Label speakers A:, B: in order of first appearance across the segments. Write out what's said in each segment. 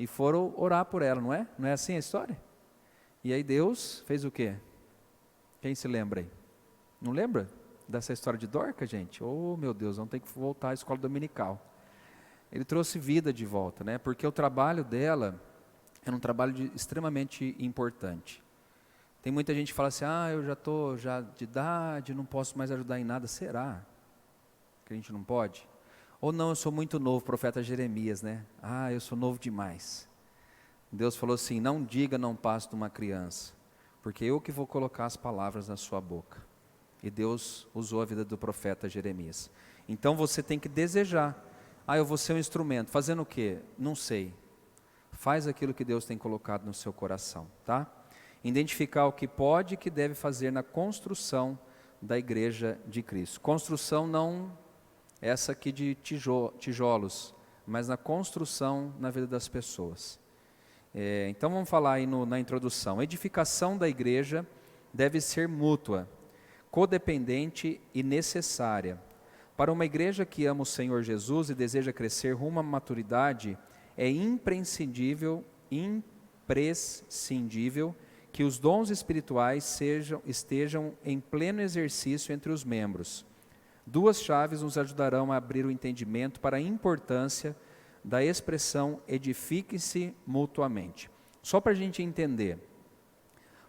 A: e foram orar por ela, não é? Não é assim a história? E aí Deus fez o quê? Quem se lembra aí? Não lembra dessa história de Dorca, gente? Oh, meu Deus, vamos ter que voltar à escola dominical. Ele trouxe vida de volta, né? Porque o trabalho dela era um trabalho extremamente importante. Tem muita gente que fala assim, eu já estou de idade, não posso mais ajudar em nada. Será que a gente não pode? Ou não, eu sou muito novo, profeta Jeremias, né? Eu sou novo demais. Deus falou assim, não diga não passo de uma criança, porque eu que vou colocar as palavras na sua boca. E Deus usou a vida do profeta Jeremias. Então você tem que desejar. Eu vou ser um instrumento. Fazendo o quê? Não sei. Faz aquilo que Deus tem colocado no seu coração, tá? Identificar o que pode e que deve fazer na construção da igreja de Cristo. Construção não essa aqui de tijolos, mas na construção na vida das pessoas. Então vamos falar aí na introdução. A edificação da igreja deve ser mútua, codependente e necessária. Para uma igreja que ama o Senhor Jesus e deseja crescer rumo à maturidade, é imprescindível que os dons espirituais estejam em pleno exercício entre os membros. Duas chaves nos ajudarão a abrir o entendimento para a importância da expressão edifique-se mutuamente. Só para a gente entender,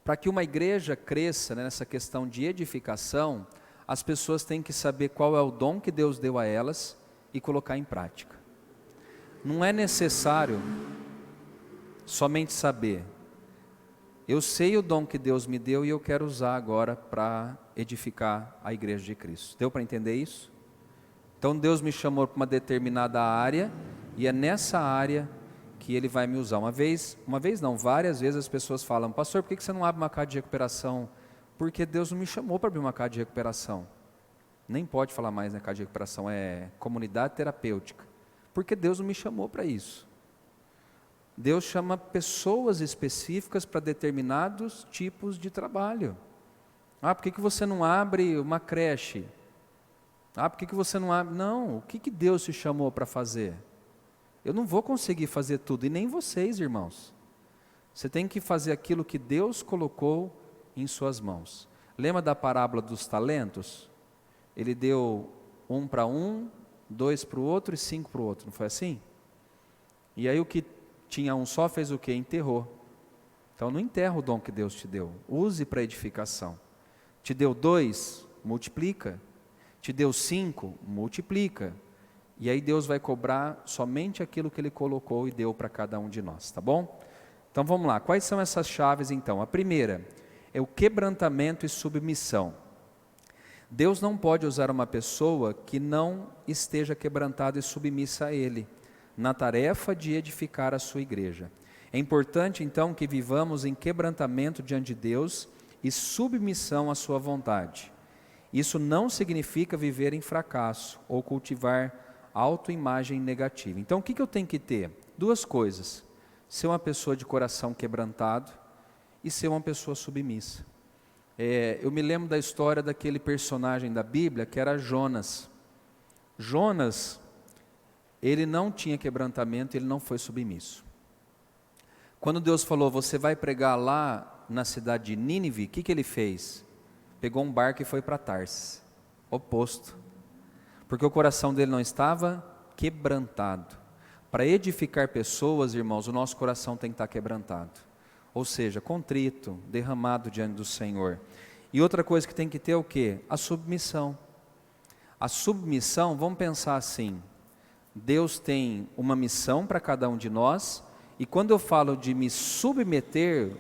A: para que uma igreja cresça, né, nessa questão de edificação, as pessoas têm que saber qual é o dom que Deus deu a elas e colocar em prática. Não é necessário somente saber. Eu sei o dom que Deus me deu e eu quero usar agora para edificar a igreja de Cristo. Deu para entender isso? Então Deus me chamou para uma determinada área e é nessa área que Ele vai me usar. Várias vezes as pessoas falam, pastor, por que você não abre uma casa de recuperação? Porque Deus não me chamou para abrir uma casa de recuperação. Nem pode falar mais, né, casa de recuperação, é comunidade terapêutica. Porque Deus não me chamou para isso. Deus chama pessoas específicas para determinados tipos de trabalho. Por que você não abre uma creche? Por que você não abre... Não, o que Deus te chamou para fazer? Eu não vou conseguir fazer tudo, e nem vocês, irmãos. Você tem que fazer aquilo que Deus colocou em suas mãos. Lembra da parábola dos talentos? Ele deu 1 para um, 2 para o outro e 5 para o outro, não foi assim? E aí o que tinha um só fez o quê? Enterrou. Então não enterra o dom que Deus te deu, use para edificação. Te deu 2, multiplica. Te deu 5, multiplica. E aí Deus vai cobrar somente aquilo que Ele colocou e deu para cada um de nós, tá bom? Então vamos lá, quais são essas chaves então? A primeira é o quebrantamento e submissão. Deus não pode usar uma pessoa que não esteja quebrantada e submissa a Ele, na tarefa de edificar a sua igreja. É importante então que vivamos em quebrantamento diante de Deus e submissão à sua vontade. Isso não significa viver em fracasso ou cultivar autoimagem negativa. Então o que eu tenho que ter? Duas coisas: ser uma pessoa de coração quebrantado e ser uma pessoa submissa. Eu me lembro da história daquele personagem da Bíblia que era Jonas. Jonas, ele não tinha quebrantamento, ele não foi submisso. Quando Deus falou, você vai pregar lá na cidade de Nínive, o que ele fez? Pegou um barco e foi para Tarsis, oposto. Porque o coração dele não estava quebrantado. Para edificar pessoas, irmãos, o nosso coração tem que estar quebrantado. Ou seja, contrito, derramado diante do Senhor. E outra coisa que tem que ter é o quê? A submissão. A submissão, vamos pensar assim, Deus tem uma missão para cada um de nós, e quando eu falo de me submeter,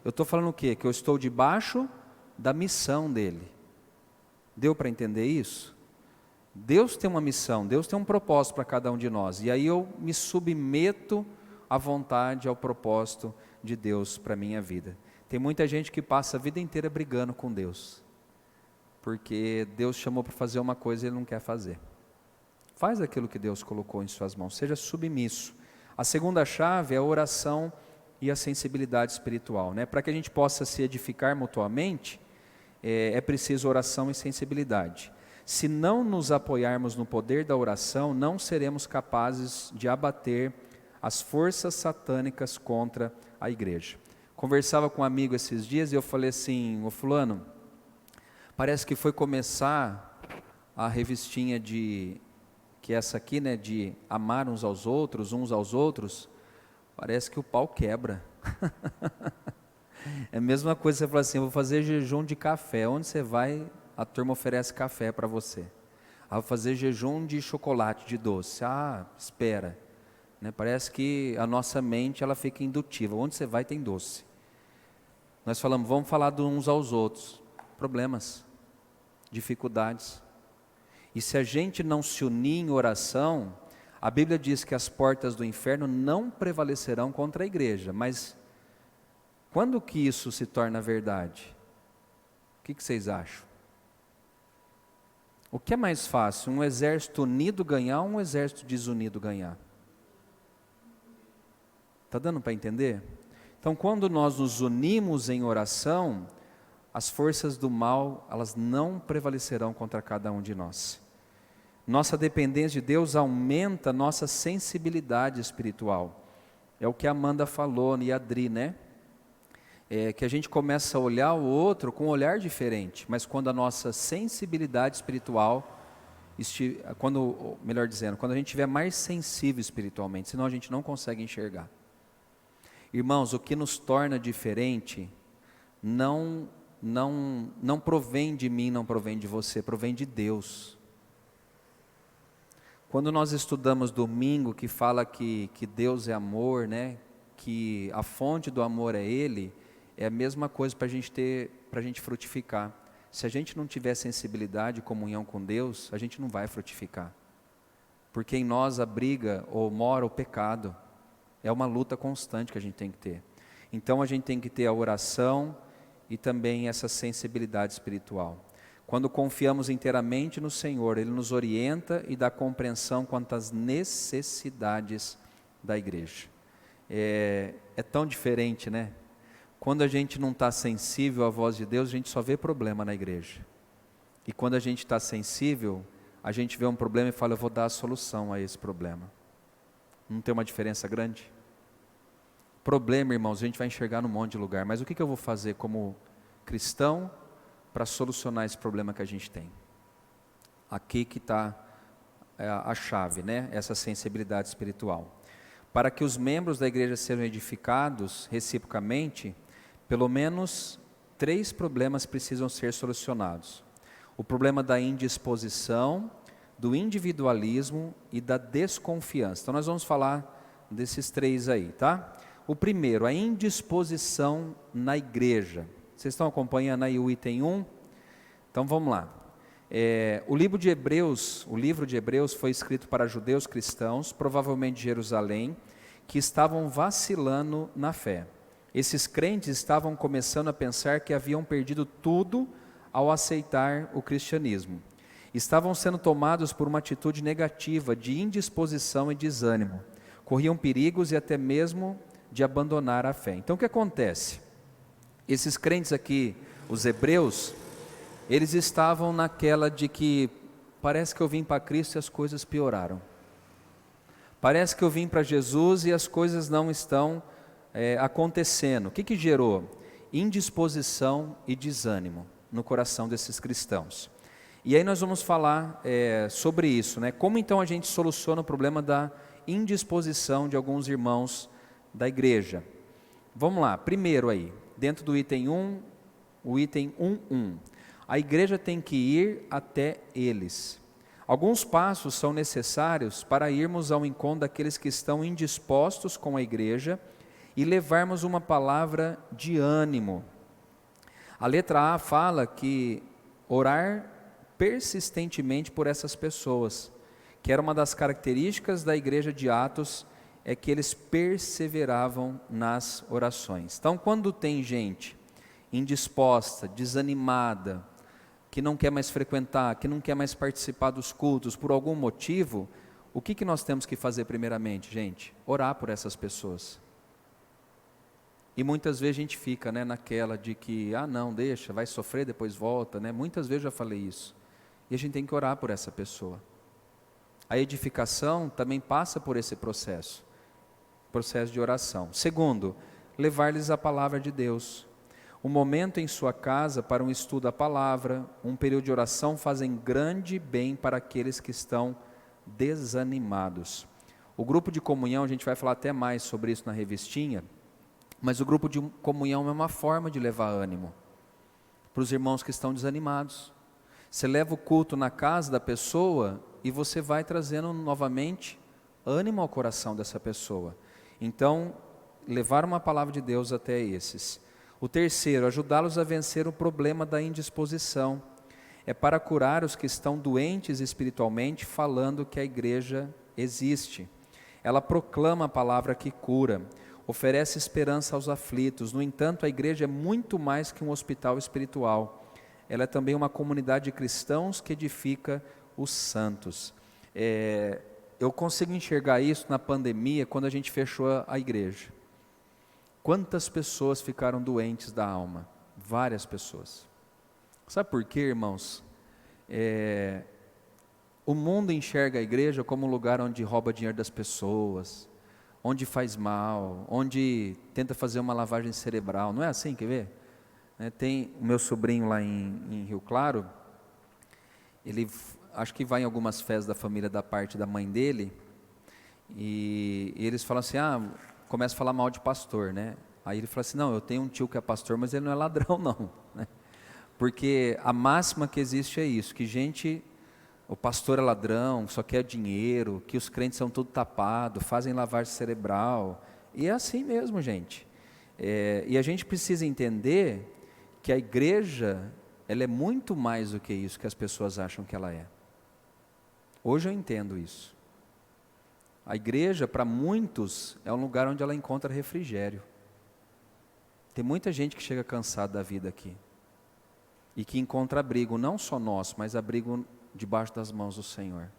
A: eu estou falando o quê? Que eu estou debaixo da missão dele. Deu para entender isso? Deus tem uma missão, Deus tem um propósito para cada um de nós, e aí eu me submeto à vontade, ao propósito de Deus para a minha vida. Tem muita gente que passa a vida inteira brigando com Deus, porque Deus chamou para fazer uma coisa e Ele não quer fazer. Faz aquilo que Deus colocou em suas mãos, seja submisso. A segunda chave é a oração e a sensibilidade espiritual, né? Para que a gente possa se edificar mutuamente, é preciso oração e sensibilidade. Se não nos apoiarmos no poder da oração, não seremos capazes de abater as forças satânicas contra a igreja. Conversava com um amigo esses dias e eu falei assim: ô fulano, parece que foi começar a revistinha que é essa aqui, né, de amar uns aos outros, parece que o pau quebra. É a mesma coisa que você fala assim: eu vou fazer jejum de café. Onde você vai, a turma oferece café para você. Vou fazer jejum de chocolate, de doce. Espera. Né? Parece que a nossa mente ela fica indutiva. Onde você vai tem doce. Nós falamos, vamos falar de uns aos outros. Problemas, dificuldades. E se a gente não se unir em oração, a Bíblia diz que as portas do inferno não prevalecerão contra a igreja. Mas quando que isso se torna verdade? O que vocês acham? O que é mais fácil, um exército unido ganhar ou um exército desunido ganhar? Está dando para entender? Então, quando nós nos unimos em oração, as forças do mal, elas não prevalecerão contra cada um de nós. Nossa dependência de Deus aumenta nossa sensibilidade espiritual. É o que a Amanda falou e a Adri, né? Que a gente começa a olhar o outro com um olhar diferente, mas quando a nossa sensibilidade espiritual, melhor dizendo, quando a gente estiver mais sensível espiritualmente, senão a gente não consegue enxergar. Irmãos, o que nos torna diferente não provém de mim, não provém de você, provém de Deus. Quando nós estudamos domingo, que fala que Deus é amor, né? Que a fonte do amor é Ele, é a mesma coisa para a gente frutificar. Se a gente não tiver sensibilidade e comunhão com Deus, a gente não vai frutificar. Porque em nós abriga ou mora o pecado. É uma luta constante que a gente tem que ter. Então a gente tem que ter a oração e também essa sensibilidade espiritual. Quando confiamos inteiramente no Senhor, Ele nos orienta e dá compreensão quanto às necessidades da igreja. É tão diferente, né? Quando a gente não está sensível à voz de Deus, a gente só vê problema na igreja. E quando a gente está sensível, a gente vê um problema e fala, eu vou dar a solução a esse problema. Não tem uma diferença grande? Problema, irmãos, a gente vai enxergar num monte de lugar, mas o que eu vou fazer como cristão para solucionar esse problema que a gente tem? Aqui que está a chave, né? Essa sensibilidade espiritual. Para que os membros da igreja sejam edificados reciprocamente, pelo menos 3 problemas precisam ser solucionados. O problema da indisposição, do individualismo e da desconfiança. Então nós vamos falar desses 3 aí, tá? O primeiro, a indisposição na igreja. Vocês estão acompanhando aí o item 1? Então vamos lá. O livro de Hebreus foi escrito para judeus cristãos, provavelmente de Jerusalém, que estavam vacilando na fé. Esses crentes estavam começando a pensar que haviam perdido tudo ao aceitar o cristianismo. Estavam sendo tomados por uma atitude negativa de indisposição e desânimo. Corriam perigos e até mesmo de abandonar a fé. Então o que acontece? Esses crentes aqui, os hebreus, eles estavam naquela de que parece que eu vim para Cristo e as coisas pioraram. Parece que eu vim para Jesus e as coisas não estão acontecendo. O que gerou? Indisposição e desânimo no coração desses cristãos. E aí nós vamos falar sobre isso, né? Como então a gente soluciona o problema da indisposição de alguns irmãos da igreja? Vamos lá, primeiro aí, dentro do item 1, o item 1.1. A igreja tem que ir até eles. Alguns passos são necessários para irmos ao encontro daqueles que estão indispostos com a igreja e levarmos uma palavra de ânimo. A letra A fala que orar persistentemente por essas pessoas, que era uma das características da igreja de Atos, é que eles perseveravam nas orações. Então, quando tem gente indisposta, desanimada, que não quer mais frequentar, que não quer mais participar dos cultos por algum motivo, o que nós temos que fazer primeiramente, gente? Orar por essas pessoas. E muitas vezes a gente fica, né, naquela de que, não, deixa, vai sofrer, depois volta, né? Muitas vezes eu já falei isso. E a gente tem que orar por essa pessoa. A edificação também passa por esse processo. processo de oração. Segundo, levar-lhes a palavra de Deus. Um momento em sua casa para um estudo da palavra, um período de oração fazem grande bem para aqueles que estão desanimados. O grupo de comunhão, a gente vai falar até mais sobre isso na revistinha, mas o grupo de comunhão é uma forma de levar ânimo para os irmãos que estão desanimados. Você leva o culto na casa da pessoa e você vai trazendo novamente ânimo ao coração dessa pessoa. Então, levar uma palavra de Deus até esses. O terceiro, ajudá-los a vencer o problema da indisposição. É para curar os que estão doentes espiritualmente, falando que a igreja existe. Ela proclama a palavra que cura, oferece esperança aos aflitos. No entanto, a igreja é muito mais que um hospital espiritual. Ela é também uma comunidade de cristãos que edifica os santos. Eu consigo enxergar isso na pandemia, quando a gente fechou a igreja. Quantas pessoas ficaram doentes da alma? Várias pessoas. Sabe por quê, irmãos? O mundo enxerga a igreja como um lugar onde rouba dinheiro das pessoas, onde faz mal, onde tenta fazer uma lavagem cerebral. Não é assim, quer ver? Tem o meu sobrinho lá em Rio Claro, ele acho que vai em algumas festas da família da parte da mãe dele, e eles falam assim, começa a falar mal de pastor, né? Aí ele fala assim, não, eu tenho um tio que é pastor, mas ele não é ladrão não, né? Porque a máxima que existe é isso, que o pastor é ladrão, só quer dinheiro, que os crentes são tudo tapado, fazem lavagem cerebral, e é assim mesmo, gente. E a gente precisa entender que a igreja, ela é muito mais do que isso que as pessoas acham que ela é. Hoje eu entendo isso. A igreja, para muitos, é um lugar onde ela encontra refrigério. Tem muita gente que chega cansada da vida aqui, e que encontra abrigo, não só nosso, mas abrigo debaixo das mãos do Senhor.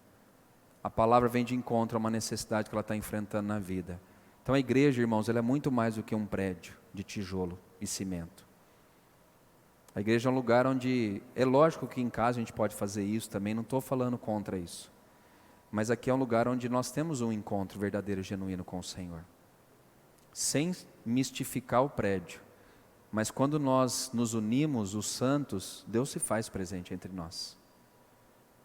A: A palavra vem de encontro a uma necessidade que ela está enfrentando na vida. Então a igreja, irmãos, ela é muito mais do que um prédio de tijolo e cimento. A igreja é um lugar onde, é lógico que em casa a gente pode fazer isso também, não estou falando contra isso. Mas aqui é um lugar onde nós temos um encontro verdadeiro e genuíno com o Senhor. Sem mistificar o prédio. Mas quando nós nos unimos, os santos, Deus se faz presente entre nós.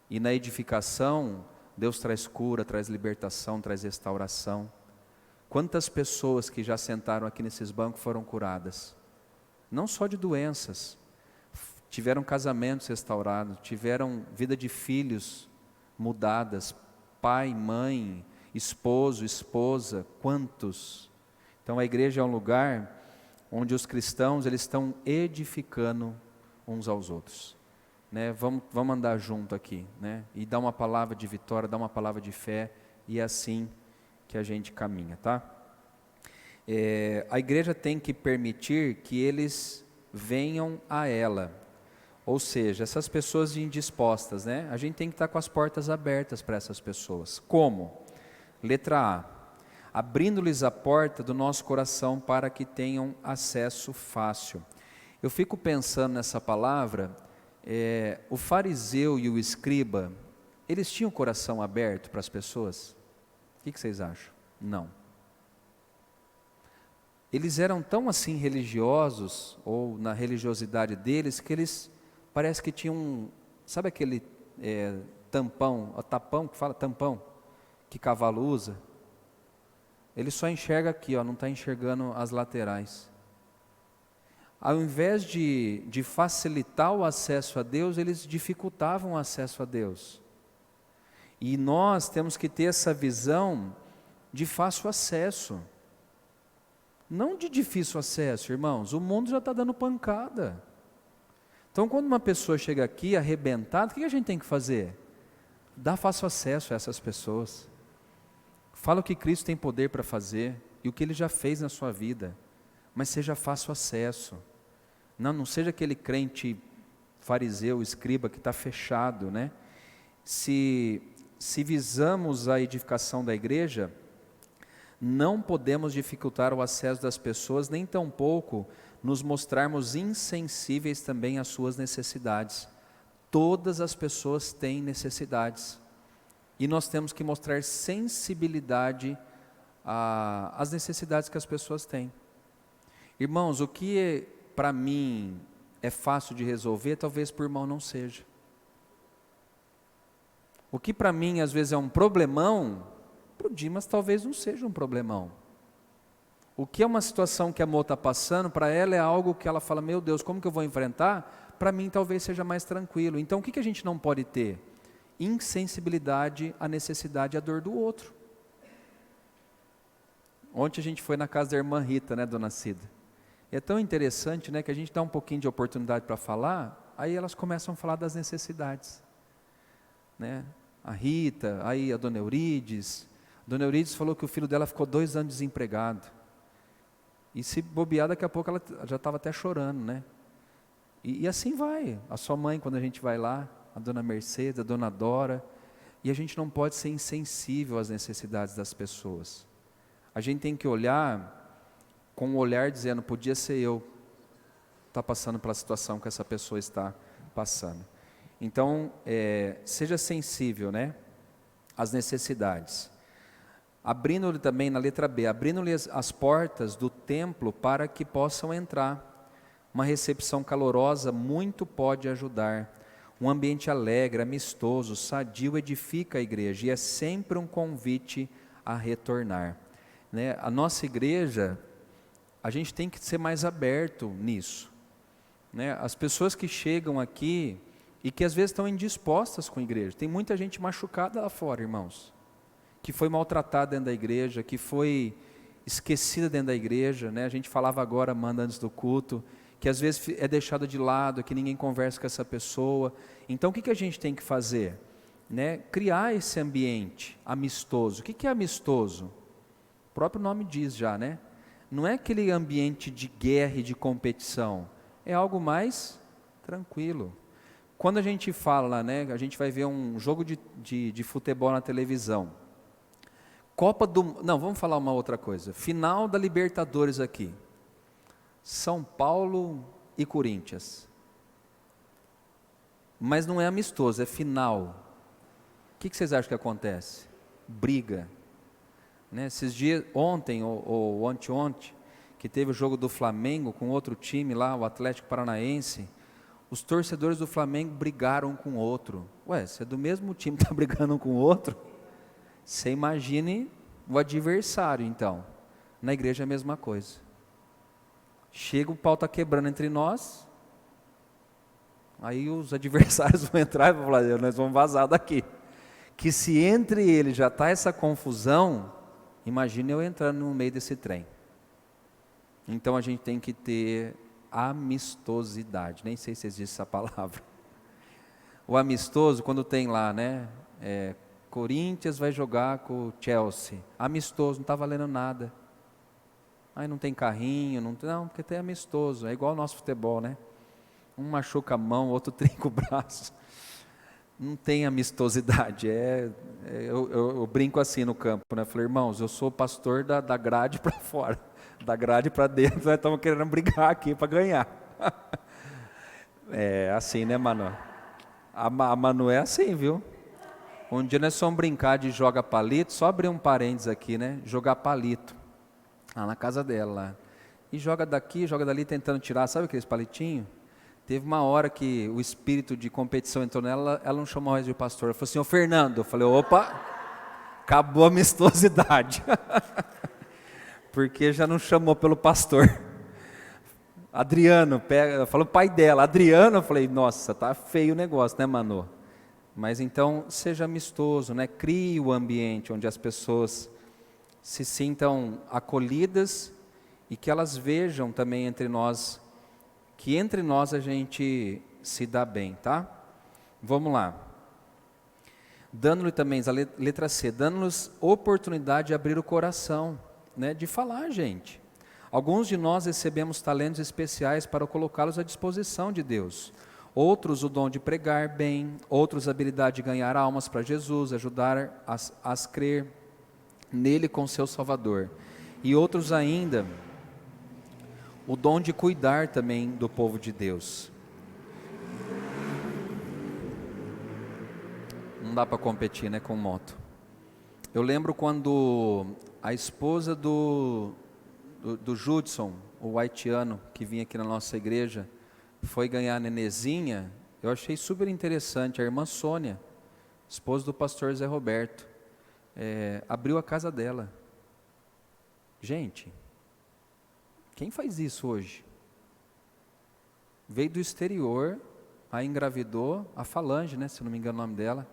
A: E na edificação, Deus traz cura, traz libertação, traz restauração. Quantas pessoas que já sentaram aqui nesses bancos foram curadas? Não só de doenças, tiveram casamentos restaurados, tiveram vida de filhos mudadas, pai, mãe, esposo, esposa, quantos? Então a igreja é um lugar onde os cristãos eles estão edificando uns aos outros. Né? Vamos andar junto aqui, né? E dar uma palavra de vitória, dar uma palavra de fé, e é assim que a gente caminha, tá? A igreja tem que permitir que eles venham a ela, ou seja, essas pessoas indispostas, né? A gente tem que estar com as portas abertas para essas pessoas. Como? Letra A, abrindo-lhes a porta do nosso coração para que tenham acesso fácil. Eu fico pensando nessa palavra, o fariseu e o escriba, eles tinham o coração aberto para as pessoas? O que vocês acham? Não. Eles eram tão assim religiosos, ou na religiosidade deles, que eles parece que tinham, sabe aquele tapão, que fala tampão, que cavalo usa? Ele só enxerga aqui, não está enxergando as laterais. Ao invés de facilitar o acesso a Deus, eles dificultavam o acesso a Deus. E nós temos que ter essa visão de fácil acesso. Não de difícil acesso, irmãos. O mundo já está dando pancada. Então, quando uma pessoa chega aqui arrebentada, o que a gente tem que fazer? Dar fácil acesso a essas pessoas. Fala o que Cristo tem poder para fazer e o que Ele já fez na sua vida. Mas seja fácil acesso. Não seja aquele crente fariseu, escriba que está fechado, né? Se visamos a edificação da igreja, não podemos dificultar o acesso das pessoas, nem tampouco nos mostrarmos insensíveis também às suas necessidades. Todas as pessoas têm necessidades, e nós temos que mostrar sensibilidade as necessidades que as pessoas têm. Irmãos, o que para mim é fácil de resolver, talvez para o irmão não seja. O que para mim às vezes é um problemão, para o Dimas talvez não seja um problemão. O que é uma situação que a Mo está passando, para ela é algo que ela fala, meu Deus, como que eu vou enfrentar? Para mim talvez seja mais tranquilo. Então o que a gente não pode ter? Insensibilidade à necessidade e à dor do outro. Ontem a gente foi na casa da irmã Rita, né, dona Cida? E é tão interessante, né, que a gente dá um pouquinho de oportunidade para falar, aí elas começam a falar das necessidades. Né? A Rita, aí a dona Eurides. A dona Eurides falou que o filho dela ficou 2 anos desempregado. E se bobear, daqui a pouco ela já estava até chorando, né? E assim vai. A sua mãe, quando a gente vai lá, a dona Mercedes, a dona Dora. E a gente não pode ser insensível às necessidades das pessoas. A gente tem que olhar com um olhar dizendo, podia ser eu estar passando pela situação que essa pessoa está passando. Então, seja sensível, né, às necessidades. Abrindo-lhe também, na letra B, abrindo-lhe as portas do templo para que possam entrar. Uma recepção calorosa muito pode ajudar. Um ambiente alegre, amistoso, sadio edifica a igreja e é sempre um convite a retornar. Né? A nossa igreja, a gente tem que ser mais aberto nisso. Né? As pessoas que chegam aqui e que às vezes estão indispostas com a igreja. Tem muita gente machucada lá fora, irmãos, que foi maltratada dentro da igreja, que foi esquecida dentro da igreja, né? A gente falava agora, Amanda, antes do culto, que às vezes é deixada de lado, que ninguém conversa com essa pessoa. Então o que a gente tem que fazer? Né? Criar esse ambiente amistoso. O que é amistoso? O próprio nome diz já, né? Não é aquele ambiente de guerra e de competição, é algo mais tranquilo. Quando a gente fala, né, a gente vai ver um jogo de futebol na televisão, não, vamos falar uma outra coisa, final da Libertadores aqui, São Paulo e Corinthians, mas não é amistoso, é final. O que vocês acham que acontece? Briga. Né? Esses dias, ontem ou anteontem, que teve o jogo do Flamengo com outro time lá, o Atlético Paranaense, os torcedores do Flamengo brigaram com o outro. Ué, se é do mesmo time que está brigando um com o outro, você imagine o adversário então. Na igreja é a mesma coisa. Chega, o pau está quebrando entre nós, aí os adversários vão entrar e vão falar, nós vamos vazar daqui. Que se entre eles já está essa confusão, imagine eu entrando no meio desse trem. Então a gente tem que ter amistosidade, nem sei se existe essa palavra. O amistoso, quando tem lá, né, Corinthians vai jogar com o Chelsea, amistoso, não está valendo nada. Aí não tem carrinho, não, porque tem amistoso, é igual o nosso futebol, né? Um machuca a mão, outro trinca o braço. Não tem amistosidade, eu brinco assim no campo, né? Falei, irmãos, eu sou pastor da grade para fora, da grade para dentro, nós estamos querendo brigar aqui para ganhar. É assim, né, Manu? A Manu é assim, viu? Um dia nós fomos brincar de joga palito, só abrir um parênteses aqui, né? Jogar palito, lá na casa dela, lá. E joga daqui, joga dali, tentando tirar, sabe aqueles palitinhos? Teve uma hora que o espírito de competição entrou nela, ela não chamou mais de pastor, ela falou assim, ô Fernando, eu falei, opa, acabou a amistosidade, porque já não chamou pelo pastor. Adriano, falou o pai dela, Adriano, eu falei, nossa, tá feio o negócio, né, Manu? Mas então, seja amistoso, né? Crie o ambiente onde as pessoas se sintam acolhidas e que elas vejam também entre nós, que entre nós a gente se dá bem, tá? Vamos lá. Dando-lhe também, a letra C, dando-nos oportunidade de abrir o coração, né? De falar, gente. Alguns de nós recebemos talentos especiais para colocá-los à disposição de Deus. Outros o dom de pregar bem, outros a habilidade de ganhar almas para Jesus, ajudar as crer nele com seu Salvador. E outros ainda o dom de cuidar também do povo de Deus. Não dá para competir, né, com moto. Eu lembro quando a esposa do Judson, o haitiano, que vinha aqui na nossa igreja, foi ganhar a nenezinha, eu achei super interessante. A irmã Sônia, esposa do pastor Zé Roberto, abriu a casa dela. Gente, quem faz isso hoje? Veio do exterior, aí engravidou, a Falange, né, se não me engano o nome dela.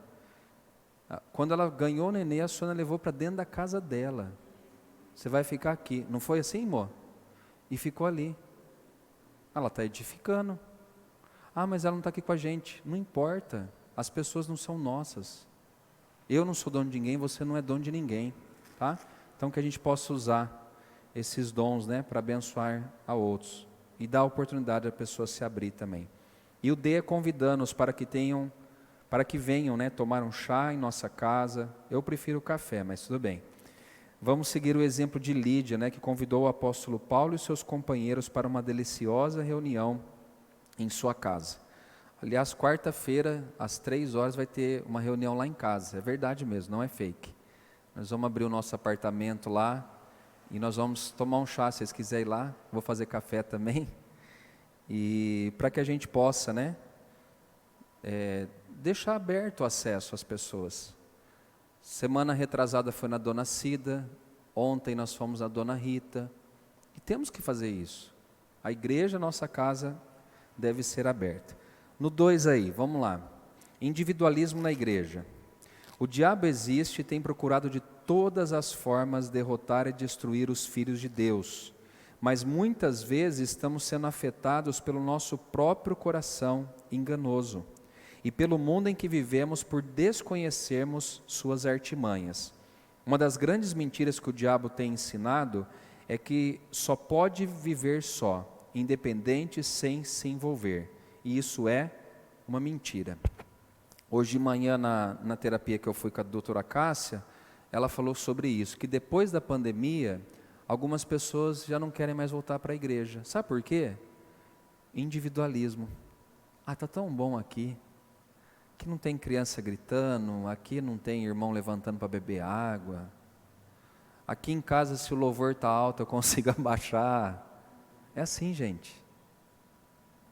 A: Quando ela ganhou o nenê, a Sônia levou para dentro da casa dela. Você vai ficar aqui. Não foi assim, amor? E ficou ali. Ela está edificando. Mas ela não está aqui com a gente. Não importa. As pessoas não são nossas. Eu não sou dono de ninguém, você não é dono de ninguém. Tá? Então que a gente possa usar esses dons, né, para abençoar a outros. E dar a oportunidade da pessoa se abrir também. E o D é convidando-os para que venham, né, tomar um chá em nossa casa. Eu prefiro o café, mas tudo bem. Vamos seguir o exemplo de Lídia, né, que convidou o apóstolo Paulo e seus companheiros para uma deliciosa reunião em sua casa. Aliás, quarta-feira, às 3h, vai ter uma reunião lá em casa. É verdade mesmo, não é fake. Nós vamos abrir o nosso apartamento lá e nós vamos tomar um chá, se vocês quiserem ir lá. Vou fazer café também. E para que a gente possa, né, deixar aberto o acesso às pessoas. Semana retrasada foi na Dona Cida, ontem nós fomos na Dona Rita, e temos que fazer isso. A igreja, nossa casa, deve ser aberta. No 2 aí, vamos lá. Individualismo na igreja. O diabo existe e tem procurado de todas as formas derrotar e destruir os filhos de Deus, mas muitas vezes estamos sendo afetados pelo nosso próprio coração enganoso e pelo mundo em que vivemos por desconhecermos suas artimanhas. Uma das grandes mentiras que o diabo tem ensinado é que só pode viver só, independente, sem se envolver. E isso é uma mentira. Hoje de manhã, na terapia que eu fui com a doutora Cássia, ela falou sobre isso, que depois da pandemia, algumas pessoas já não querem mais voltar para a igreja. Sabe por quê? Individualismo. Está tão bom aqui. Aqui não tem criança gritando, aqui não tem irmão levantando para beber água. Aqui em casa, se o louvor está alto, eu consigo abaixar. É assim, gente.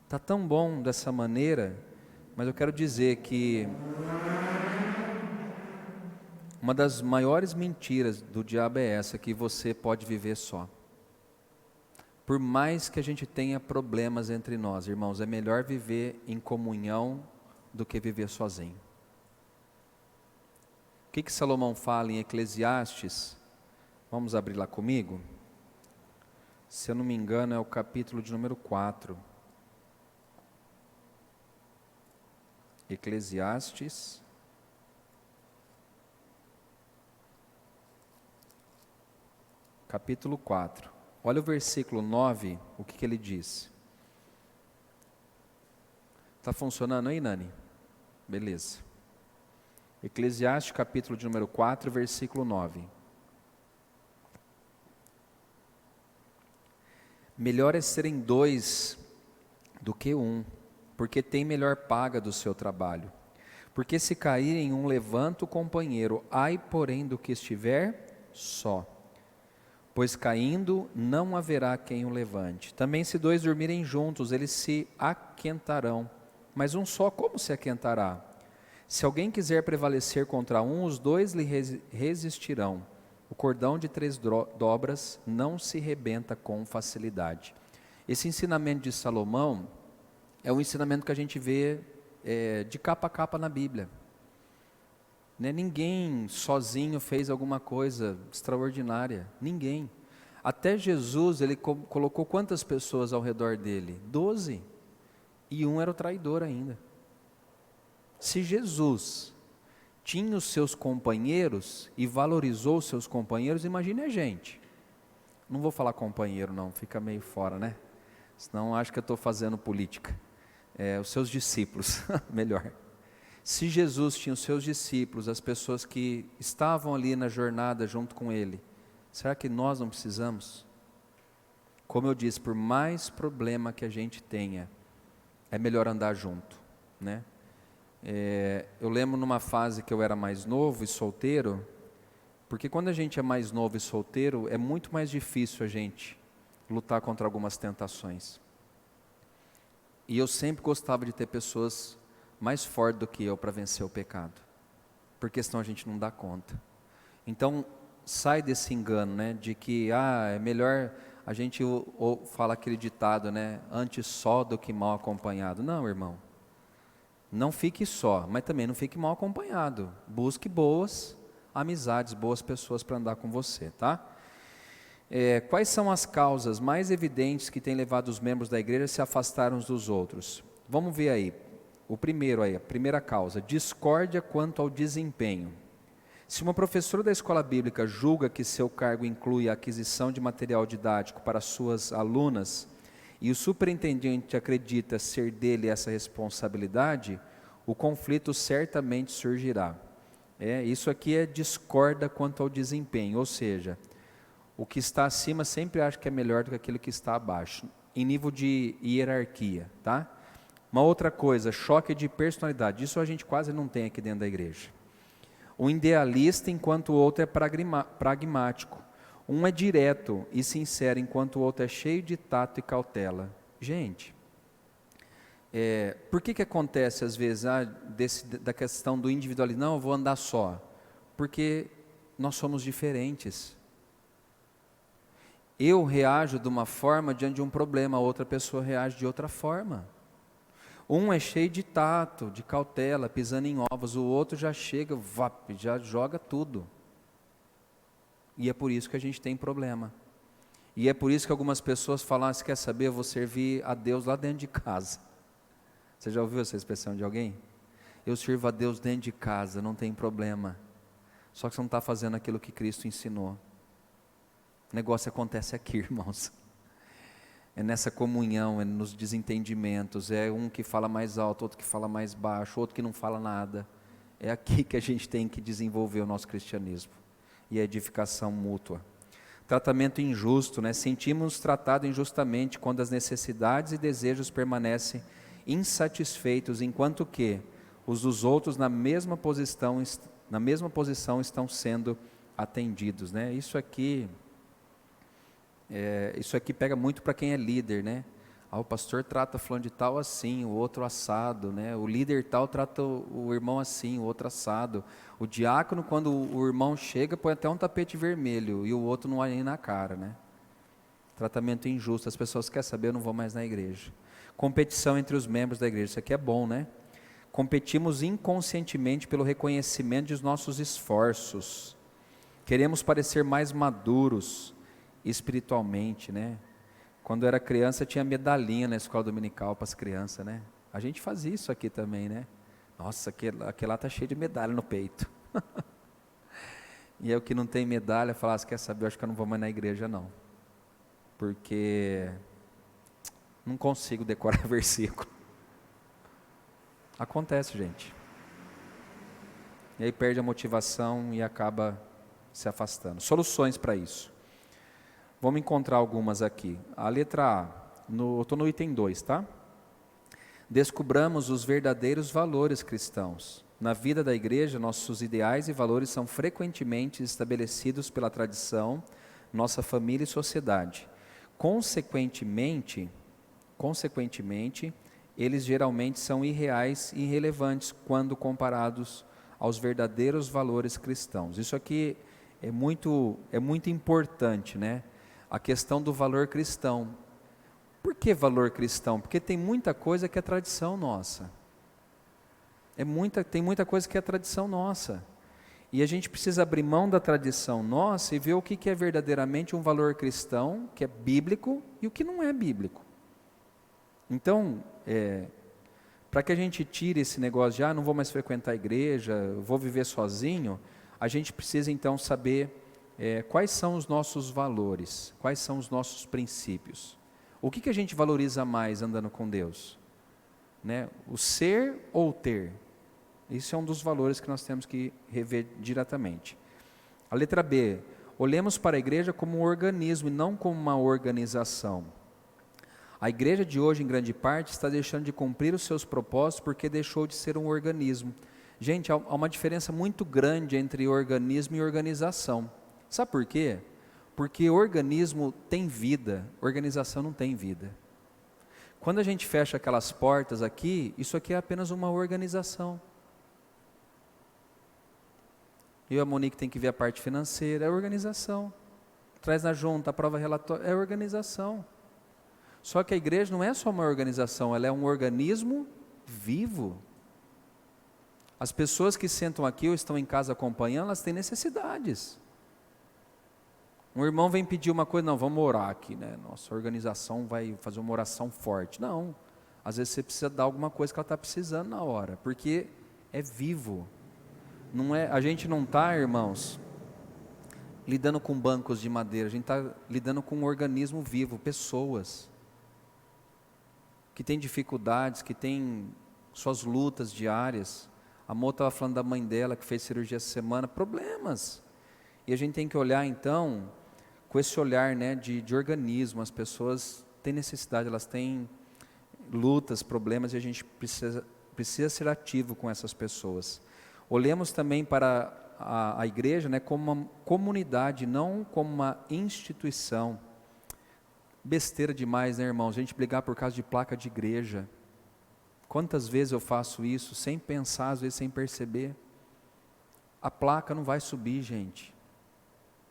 A: Está tão bom dessa maneira, mas eu quero dizer que uma das maiores mentiras do diabo é essa, que você pode viver só. Por mais que a gente tenha problemas entre nós, irmãos, é melhor viver em comunhão do que viver sozinho. O que Salomão fala em Eclesiastes? Vamos abrir lá comigo? Se eu não me engano, é o capítulo de número 4. Eclesiastes. Capítulo 4. Olha o versículo 9, o que ele diz. Está funcionando aí, Nani? Beleza. Eclesiastes, capítulo de número 4, versículo 9. Melhor é serem 2 do que 1, porque tem melhor paga do seu trabalho. Porque se caírem um, levanta o companheiro, ai, porém, do que estiver só. Pois caindo, não haverá quem o levante. Também se 2 dormirem juntos, eles se aquentarão. Mas um só, como se aquentará? Se alguém quiser prevalecer contra um, os 2 lhe resistirão. O cordão de 3 dobras não se rebenta com facilidade. Esse ensinamento de Salomão é um ensinamento que a gente vê de capa a capa na Bíblia. Ninguém sozinho fez alguma coisa extraordinária. Ninguém. Até Jesus, ele colocou quantas pessoas ao redor dele? 12. E um era o traidor ainda. Se Jesus tinha os seus companheiros e valorizou os seus companheiros, imagine a gente. Não vou falar companheiro não, fica meio fora, né? Senão acho que eu estou fazendo política. Os seus discípulos, melhor. Se Jesus tinha os seus discípulos, as pessoas que estavam ali na jornada junto com ele, será que nós não precisamos? Como eu disse, por mais problema que a gente tenha, é melhor andar junto, né? Eu lembro numa fase que eu era mais novo e solteiro, Porque quando a gente é mais novo e solteiro, é muito mais difícil a gente lutar contra algumas tentações. E eu sempre gostava de ter pessoas mais fortes do que eu para vencer o pecado, porque senão a gente não dá conta. Então, sai desse engano, né, de que é melhor a gente ou fala aquele ditado, né, antes só do que mal acompanhado. Não, irmão, não fique só, mas também não fique mal acompanhado. Busque boas amizades, boas pessoas para andar com você, tá? Quais são as causas mais evidentes que têm levado os membros da igreja a se afastar uns dos outros? Vamos ver aí. A primeira causa, discórdia quanto ao desempenho. Se uma professora da escola bíblica julga que seu cargo inclui a aquisição de material didático para suas alunas, e o superintendente acredita ser dele essa responsabilidade, o conflito certamente surgirá. Isso aqui discorda quanto ao desempenho, ou seja, o que está acima sempre acha que é melhor do que aquele que está abaixo, em nível de hierarquia, tá? Uma outra coisa, choque de personalidade, isso a gente quase não tem aqui dentro da igreja. Um idealista enquanto o outro é pragmático. Um é direto e sincero enquanto o outro é cheio de tato e cautela. Gente, por que acontece às vezes da questão do individualismo? Não, eu vou andar só. Porque nós somos diferentes. Eu reajo de uma forma diante de um problema, a outra pessoa reage de outra forma. Um é cheio de tato, de cautela, pisando em ovos, o outro já chega, já joga tudo. E é por isso que a gente tem problema. E é por isso que algumas pessoas falam, você quer saber, eu vou servir a Deus lá dentro de casa. Você já ouviu essa expressão de alguém? Eu sirvo a Deus dentro de casa, não tem problema. Só que você não está fazendo aquilo que Cristo ensinou. O negócio acontece aqui, irmãos. É nessa comunhão, é nos desentendimentos, é um que fala mais alto, outro que fala mais baixo, outro que não fala nada. É aqui que a gente tem que desenvolver o nosso cristianismo. E a edificação mútua. Tratamento injusto, né? Sentimos tratado injustamente quando as necessidades e desejos permanecem insatisfeitos, enquanto que os dos outros na mesma posição estão sendo atendidos, né? Isso aqui pega muito para quem é líder, né? O pastor trata fulano de tal assim, o outro assado, né? O líder tal trata o irmão assim, o outro assado. O diácono, quando o irmão chega, põe até um tapete vermelho e o outro não olha nem na cara, né? Tratamento injusto. As pessoas querem saber, eu não vou mais na igreja. Competição entre os membros da igreja. Isso aqui é bom, né? Competimos inconscientemente pelo reconhecimento dos nossos esforços. Queremos parecer mais maduros espiritualmente, né? Quando eu era criança tinha medalhinha na escola dominical para as crianças, né? A gente fazia isso aqui também, né? Nossa, aquele lá está cheio de medalha no peito. E aí o que não tem medalha, fala, quer saber, eu acho que eu não vou mais na igreja não. Porque não consigo decorar versículo. Acontece, gente. E aí perde a motivação e acaba se afastando. Soluções para isso. Vamos encontrar algumas aqui. A letra A, eu estou no item 2, tá? Descubramos os verdadeiros valores cristãos. Na vida da igreja, nossos ideais e valores são frequentemente estabelecidos pela tradição, nossa família e sociedade. Consequentemente, eles geralmente são irreais e irrelevantes quando comparados aos verdadeiros valores cristãos. Isso aqui é muito importante, né? A questão do valor cristão. Por que valor cristão? Porque tem muita coisa que é tradição nossa. Tem muita coisa que é tradição nossa. E a gente precisa abrir mão da tradição nossa e ver o que é verdadeiramente um valor cristão, que é bíblico, e o que não é bíblico. Então, para que a gente tire esse negócio de, não vou mais frequentar a igreja, vou viver sozinho, a gente precisa então saber quais são os nossos valores, quais são os nossos princípios. O que a gente valoriza mais andando com Deus? Né? O ser ou o ter? Isso é um dos valores que nós temos que rever diretamente. A letra B, olhemos para a igreja como um organismo e não como uma organização. A igreja de hoje, em grande parte, está deixando de cumprir os seus propósitos porque deixou de ser um organismo. Gente, há uma diferença muito grande entre organismo e organização. Sabe por quê? Porque organismo tem vida, organização não tem vida. Quando a gente fecha aquelas portas aqui, isso aqui é apenas uma organização. Eu e a Monique tem que ver a parte financeira, é organização. Traz na junta, aprova relatório, é organização. Só que a igreja não é só uma organização, ela é um organismo vivo. As pessoas que sentam aqui ou estão em casa acompanhando, elas têm necessidades. Um irmão vem pedir uma coisa, não, vamos orar aqui, né? Nossa organização vai fazer uma oração forte. Não, às vezes você precisa dar alguma coisa que ela está precisando na hora, porque é vivo. Não é, a gente não está, irmãos, lidando com bancos de madeira, a gente está lidando com um organismo vivo, pessoas que têm dificuldades, que têm suas lutas diárias. A Mo estava falando da mãe dela que fez cirurgia essa semana, problemas. E a gente tem que olhar então, com esse olhar, né, de organismo. As pessoas têm necessidade, elas têm lutas, problemas, e a gente precisa ser ativo com essas pessoas. Olhemos também para a igreja, né, como uma comunidade, não como uma instituição. Besteira demais, né, irmãos? A gente brigar por causa de placa de igreja. Quantas vezes eu faço isso sem pensar, às vezes sem perceber? A placa não vai subir, gente.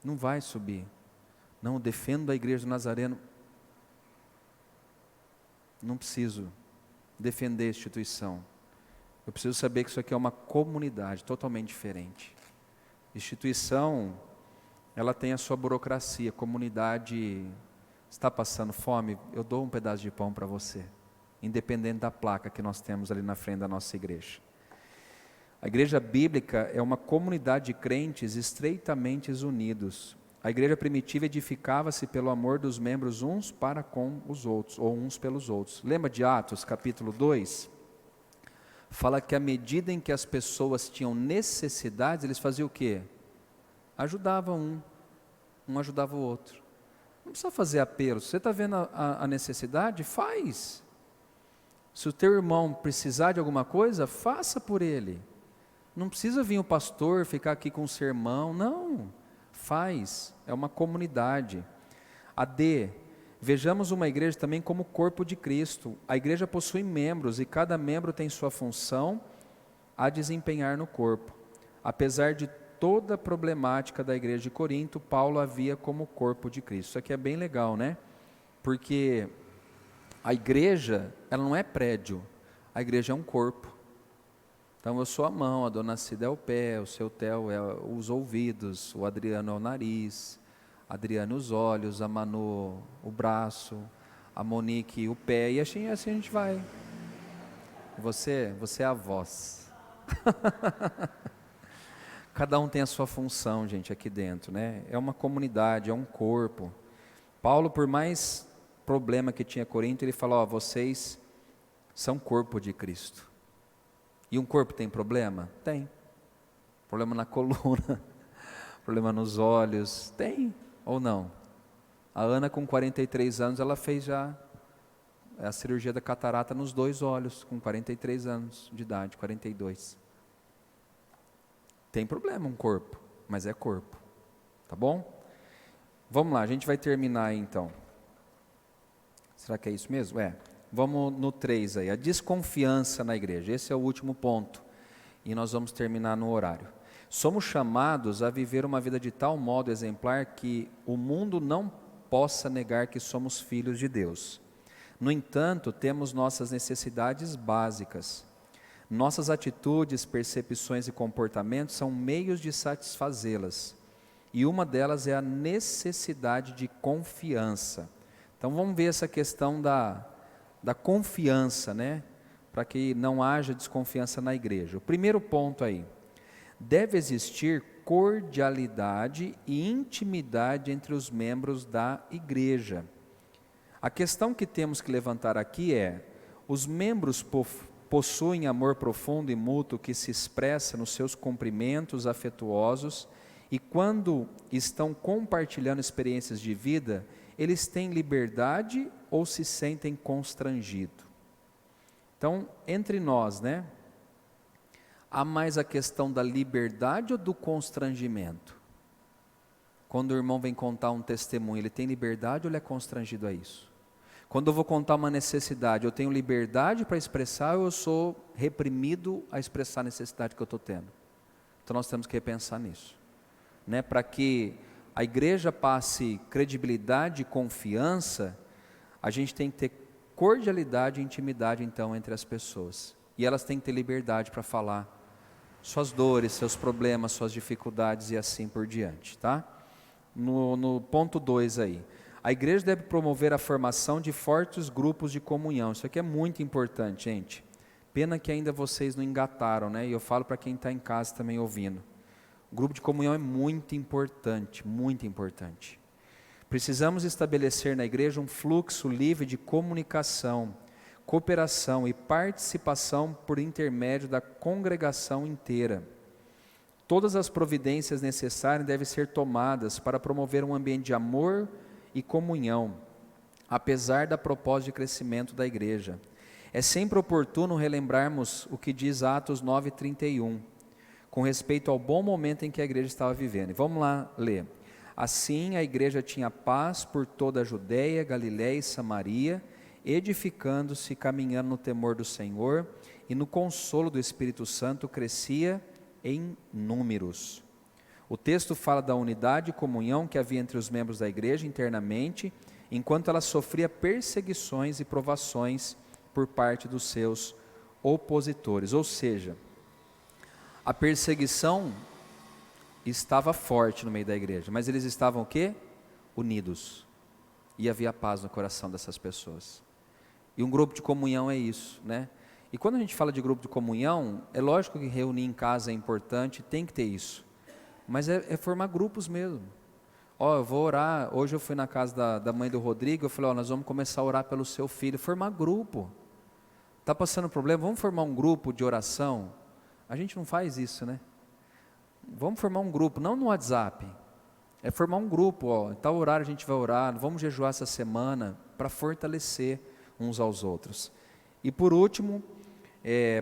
A: Não vai subir. Não, eu defendo a igreja do Nazareno. Não preciso defender a instituição. Eu preciso saber que isso aqui é uma comunidade totalmente diferente. Instituição, ela tem a sua burocracia. Comunidade, está passando fome? Eu dou um pedaço de pão para você. Independente da placa que nós temos ali na frente da nossa igreja. A igreja bíblica é uma comunidade de crentes estreitamente unidos. A igreja primitiva edificava-se pelo amor dos membros uns para com os outros, ou uns pelos outros. Lembra de Atos, capítulo 2? Fala que à medida em que as pessoas tinham necessidades, eles faziam o quê? Ajudavam um ajudava o outro. Não precisa fazer apelo. Se você está vendo a necessidade, faz. Se o teu irmão precisar de alguma coisa, faça por ele. Não precisa vir o pastor ficar aqui com o sermão, não. Faz, é uma comunidade. A D, vejamos uma igreja também como corpo de Cristo. A igreja possui membros e cada membro tem sua função a desempenhar no corpo. Apesar de toda a problemática da igreja de Corinto, Paulo a via como corpo de Cristo. Isso aqui é bem legal, né? Porque a igreja, ela não é prédio, a igreja é um corpo. Então eu sou a mão, a dona Cida é o pé, o seu Theo é os ouvidos, o Adriano é o nariz, a Adriana os olhos, a Manu o braço, a Monique o pé, e assim a gente vai. Você é a voz. Cada um tem a sua função, gente, aqui dentro, né? É uma comunidade, é um corpo. Paulo, por mais problema que tinha Corinto, ele falou, vocês são corpo de Cristo. E um corpo tem problema? Tem. Problema na coluna, problema nos olhos, tem ou não? A Ana com 43 anos, ela fez já a cirurgia da catarata nos 2 olhos, com 43 anos de idade, 42. Tem problema um corpo, mas é corpo, tá bom? Vamos lá, a gente vai terminar aí então. Será que é isso mesmo? Vamos no 3 aí, a desconfiança na igreja. Esse é o último ponto. E nós vamos terminar no horário. Somos chamados a viver uma vida de tal modo exemplar que o mundo não possa negar que somos filhos de Deus. No entanto, temos nossas necessidades básicas. Nossas atitudes, percepções e comportamentos são meios de satisfazê-las. E uma delas é a necessidade de confiança. Então vamos ver essa questão da confiança, né? Para que não haja desconfiança na igreja. O primeiro ponto aí, deve existir cordialidade e intimidade entre os membros da igreja. A questão que temos que levantar aqui é, os membros possuem amor profundo e mútuo que se expressa nos seus cumprimentos afetuosos e quando estão compartilhando experiências de vida, eles têm liberdade ou se sentem constrangidos? Então, entre nós, né? Há mais a questão da liberdade ou do constrangimento? Quando o irmão vem contar um testemunho, ele tem liberdade ou ele é constrangido a isso? Quando eu vou contar uma necessidade, eu tenho liberdade para expressar ou eu sou reprimido a expressar a necessidade que eu estou tendo? Então nós temos que repensar nisso, né? Para que a igreja passe credibilidade e confiança, a gente tem que ter cordialidade e intimidade então entre as pessoas. E elas têm que ter liberdade para falar suas dores, seus problemas, suas dificuldades e assim por diante, tá? No ponto 2 aí. A igreja deve promover a formação de fortes grupos de comunhão. Isso aqui é muito importante, gente. Pena que ainda vocês não engataram, né? E eu falo para quem está em casa também ouvindo. O grupo de comunhão é muito importante, muito importante. Precisamos estabelecer na igreja um fluxo livre de comunicação, cooperação e participação por intermédio da congregação inteira. Todas as providências necessárias devem ser tomadas para promover um ambiente de amor e comunhão, apesar da proposta de crescimento da igreja. É sempre oportuno relembrarmos o que diz Atos 9:31, com respeito ao bom momento em que a igreja estava vivendo. E vamos lá ler. Assim a igreja tinha paz por toda a Judéia, Galiléia e Samaria, edificando-se, caminhando no temor do Senhor, e no consolo do Espírito Santo crescia em números. O texto fala da unidade e comunhão que havia entre os membros da igreja internamente, enquanto ela sofria perseguições e provações por parte dos seus opositores. Ou seja, a perseguição estava forte no meio da igreja, mas eles estavam o quê? Unidos. E havia paz no coração dessas pessoas. E um grupo de comunhão é isso, né? E quando a gente fala de grupo de comunhão, é lógico que reunir em casa é importante, tem que ter isso. Mas é formar grupos mesmo. Eu vou orar, hoje eu fui na casa da mãe do Rodrigo, eu falei, nós vamos começar a orar pelo seu filho, formar grupo. Está passando problema, vamos formar um grupo de oração? A gente não faz isso, né? Vamos formar um grupo, não no WhatsApp, é formar um grupo, em tal horário a gente vai orar, vamos jejuar essa semana, para fortalecer uns aos outros. E por último,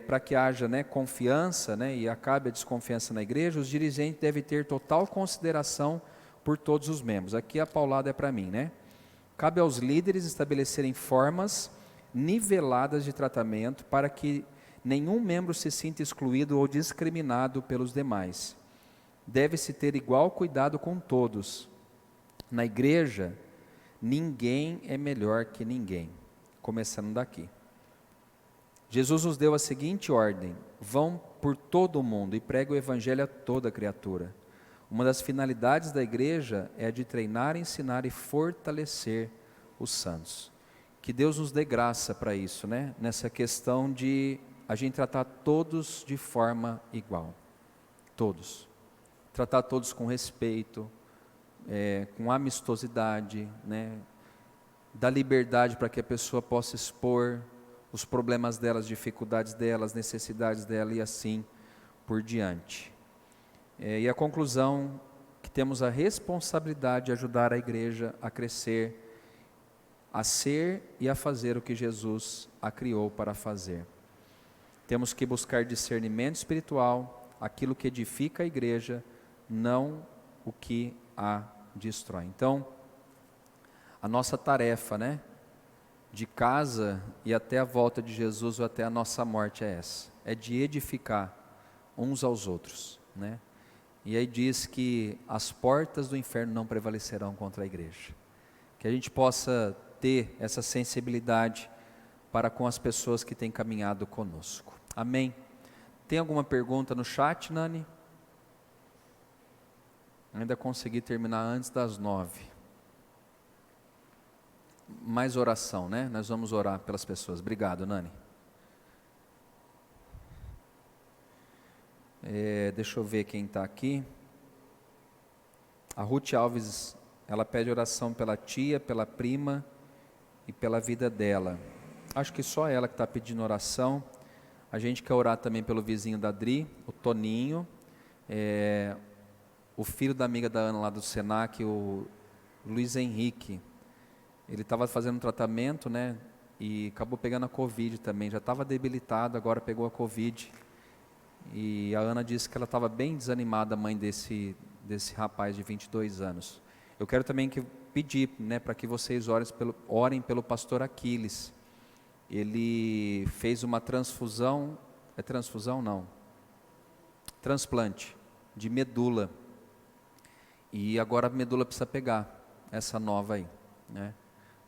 A: para que haja confiança, e acabe a desconfiança na igreja, os dirigentes devem ter total consideração por todos os membros. Aqui a paulada é para mim, né? Cabe aos líderes estabelecerem formas niveladas de tratamento para que nenhum membro se sinta excluído ou discriminado pelos demais. Deve-se ter igual cuidado com todos. Na igreja, ninguém é melhor que ninguém. Começando daqui. Jesus nos deu a seguinte ordem: vão por todo o mundo e preguem o evangelho a toda criatura. Uma das finalidades da igreja é a de treinar, ensinar e fortalecer os santos. Que Deus nos dê graça para isso, né? Nessa questão de a gente tratar todos de forma igual. Todos. Tratar todos com respeito, com amistosidade, né? Dar liberdade para que a pessoa possa expor os problemas dela, as dificuldades dela, as necessidades dela e assim por diante. E a conclusão, que temos a responsabilidade de ajudar a igreja a crescer, a ser e a fazer o que Jesus a criou para fazer. Temos que buscar discernimento espiritual, aquilo que edifica a igreja, não o que a destrói. Então, a nossa tarefa, de casa e até a volta de Jesus ou até a nossa morte é essa, é de edificar uns aos outros, E aí diz que as portas do inferno não prevalecerão contra a igreja. Que a gente possa ter essa sensibilidade para com as pessoas que têm caminhado conosco. Amém? Tem alguma pergunta no chat, Nani? Ainda consegui terminar antes das 9. Mais oração, Nós vamos orar pelas pessoas. Obrigado, Nani. Deixa eu ver quem está aqui. A Ruth Alves, ela pede oração pela tia, pela prima e pela vida dela. Acho que só ela que está pedindo oração. A gente quer orar também pelo vizinho da Adri, o Toninho, o filho da amiga da Ana lá do Senac, o Luiz Henrique. Ele estava fazendo um tratamento, e acabou pegando a Covid também. Já estava debilitado, agora pegou a Covid. E a Ana disse que ela estava bem desanimada, a mãe desse rapaz de 22 anos. Eu quero também pedir, né, para que vocês orem pelo pastor Aquiles. Ele fez uma transfusão, transplante de medula. E agora a medula precisa pegar essa nova aí, né,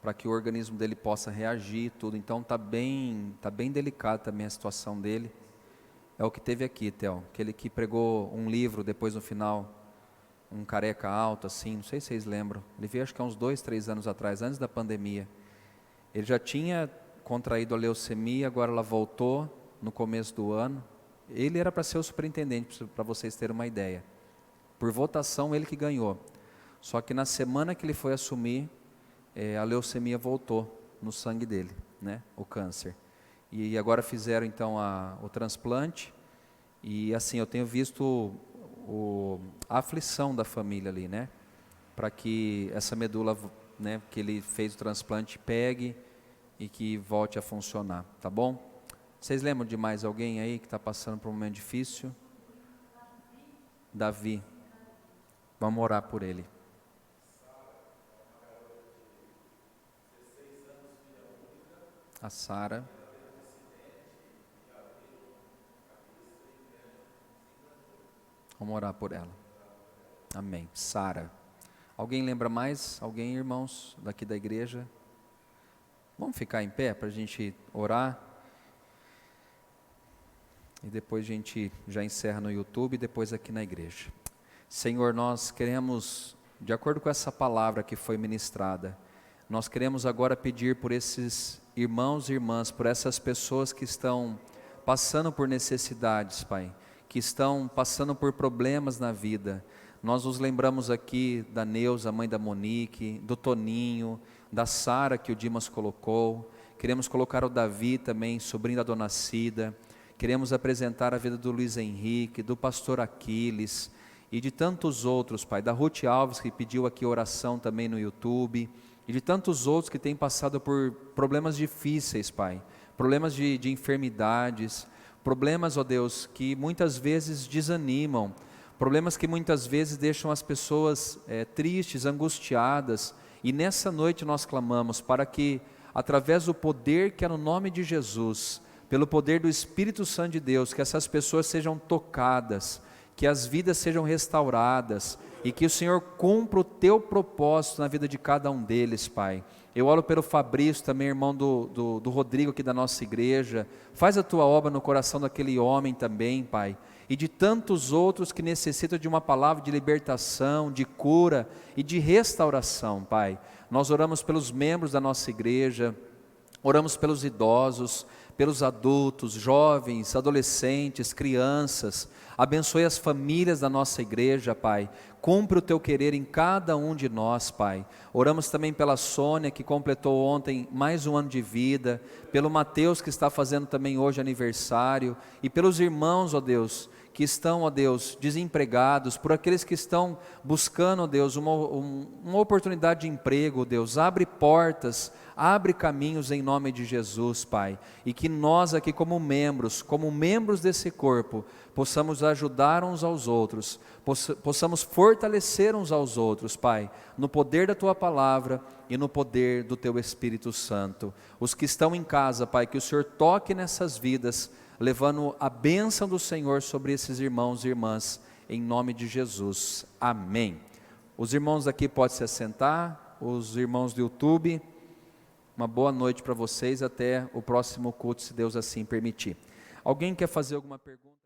A: para que o organismo dele possa reagir e tudo. Então tá bem delicada também a situação dele. É o que teve aqui, Theo, aquele que pregou um livro depois no final, um careca alto assim, não sei se vocês lembram. Ele veio acho que há uns 2, 3 anos atrás, antes da pandemia. Ele já tinha contraído a leucemia, agora ela voltou no começo do ano. Ele era para ser o superintendente, para vocês terem uma ideia. Por votação, ele que ganhou. Só que na semana que ele foi assumir, a leucemia voltou no sangue dele, né? O câncer. E agora fizeram então o transplante. E assim, eu tenho visto a aflição da família ali, né? Para que essa medula, né, que ele fez o transplante, pegue e que volte a funcionar, tá bom? Vocês lembram de mais alguém aí que está passando por um momento difícil? Davi. Vamos orar por ele. A Sara. Vamos orar por ela. Amém. Sara. Alguém lembra mais? Alguém, irmãos, daqui da igreja? Vamos ficar em pé para a gente orar. E depois a gente já encerra no YouTube e depois aqui na igreja. Senhor, nós queremos, de acordo com essa palavra que foi ministrada, nós queremos agora pedir por esses irmãos e irmãs, por essas pessoas que estão passando por necessidades, Pai, que estão passando por problemas na vida. Nós nos lembramos aqui da Neuza, mãe da Monique, do Toninho, da Sara que o Dimas colocou. Queremos colocar o Davi também, sobrinho da dona Cida. Queremos apresentar a vida do Luiz Henrique, do pastor Aquiles e de tantos outros, Pai, da Ruth Alves que pediu aqui oração também no YouTube, e de tantos outros que têm passado por problemas difíceis, Pai, problemas de enfermidades, problemas, ó Deus, que muitas vezes desanimam, problemas que muitas vezes deixam as pessoas tristes, angustiadas, e nessa noite nós clamamos para que, através do poder que é no nome de Jesus, pelo poder do Espírito Santo de Deus, que essas pessoas sejam tocadas, que as vidas sejam restauradas, e que o Senhor cumpra o teu propósito na vida de cada um deles, Pai. Eu oro pelo Fabrício também, irmão do Rodrigo aqui da nossa igreja. Faz a tua obra no coração daquele homem também, Pai. E de tantos outros que necessitam de uma palavra de libertação, de cura e de restauração, Pai. Nós oramos pelos membros da nossa igreja, oramos pelos idosos, pelos adultos, jovens, adolescentes, crianças. Abençoe as famílias da nossa igreja, Pai. Cumpre o teu querer em cada um de nós, Pai. Oramos também pela Sônia, que completou ontem mais um ano de vida, pelo Mateus, que está fazendo também hoje aniversário, e pelos irmãos, ó Deus, que estão, ó Deus, desempregados, por aqueles que estão buscando, ó Deus, uma oportunidade de emprego, ó Deus. Abre portas, abre caminhos em nome de Jesus, Pai, e que nós aqui como membros desse corpo, possamos ajudar uns aos outros, possamos fortalecer uns aos outros, Pai, no poder da Tua Palavra e no poder do Teu Espírito Santo. Os que estão em casa, Pai, que o Senhor toque nessas vidas, levando a bênção do Senhor sobre esses irmãos e irmãs, em nome de Jesus, amém. Os irmãos aqui podem se assentar, os irmãos do YouTube, uma boa noite para vocês, até o próximo culto, se Deus assim permitir. Alguém quer fazer alguma pergunta?